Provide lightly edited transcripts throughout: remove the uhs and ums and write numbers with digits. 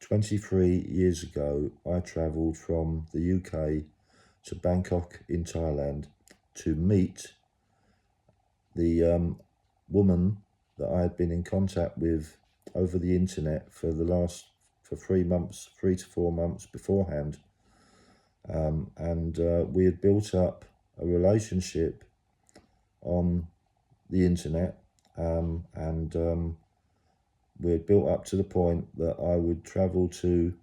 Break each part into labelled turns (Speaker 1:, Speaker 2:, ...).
Speaker 1: 23 years ago, I travelled from the UK to Bangkok in Thailand to meet the woman that I had been in contact with over the internet for 3 to 4 months beforehand. We had built up a relationship on the internet, we had built up to the point that I would travel to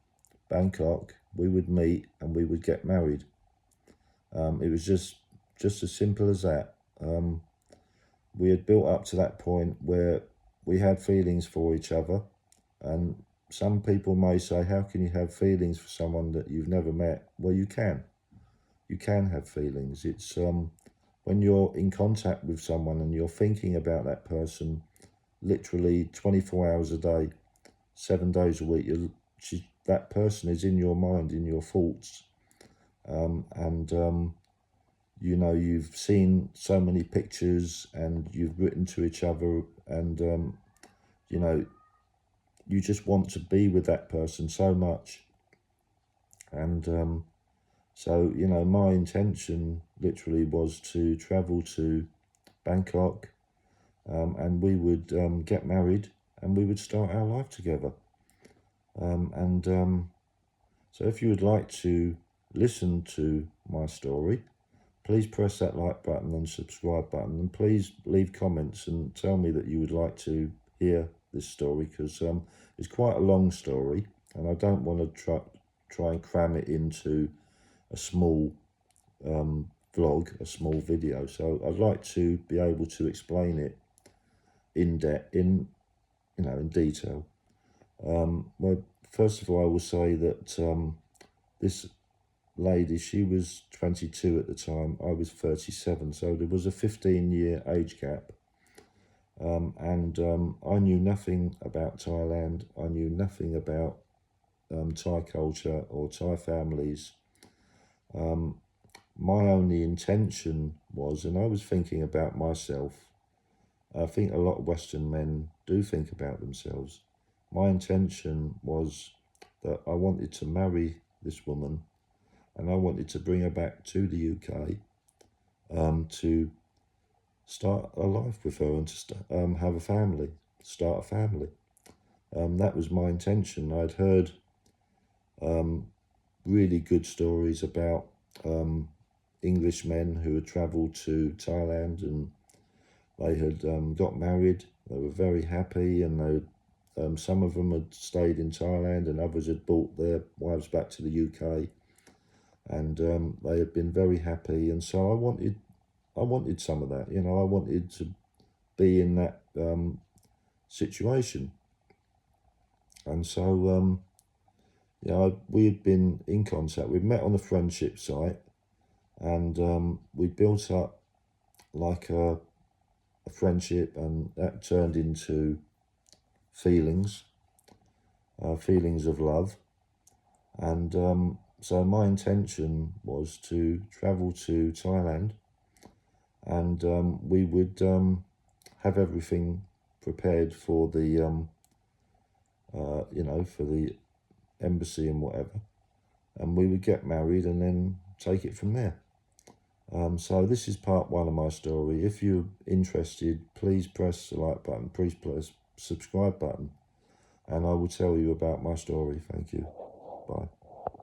Speaker 1: Bangkok, we would meet, and we would get married. It was just as simple as that. We had built up to that point where we had feelings for each other, and some people may say, how can you have feelings for someone that you've never met? Well, you can. You can have feelings. It's when you're in contact with someone and you're thinking about that person literally 24 hours a day, 7 days a week, that person is in your mind, in your thoughts. You know, you've seen so many pictures and you've written to each other, and you know, you just want to be with that person so much. So, you know, my intention literally was to travel to Bangkok, and we would get married and we would start our life together. So if you would like to listen to my story, please press that like button and subscribe button, and please leave comments and tell me that you would like to hear this story, because it's quite a long story and I don't want to try and cram it into a small vlog, a small video. So I'd like to be able to explain it in depth, in detail. Well, first of all, I will say that this lady, she was 22 at the time, I was 37, so there was a 15-year age gap. I knew nothing about Thailand. I knew nothing about Thai culture or Thai families. My only intention was, and I was thinking about myself, I think a lot of Western men do think about themselves. My intention was that I wanted to marry this woman, and I wanted to bring her back to the UK to start a life with her and to have a family, start a family. That was my intention. I'd heard really good stories about English men who had travelled to Thailand, and they had got married. They were very happy, and some of them had stayed in Thailand and others had brought their wives back to the UK, and they had been very happy. And so I wanted some of that, you know. I wanted to be in that situation. And so we had been in contact. We'd met on a friendship site, and we built up like a friendship, and that turned into feelings of love. And so my intention was to travel to Thailand, and we would have everything prepared for the for the embassy and whatever, and we would get married and then take it from there. So this is part one of my story. If you're interested, please press the like button, please press subscribe button, and I will tell you about my story. Thank you.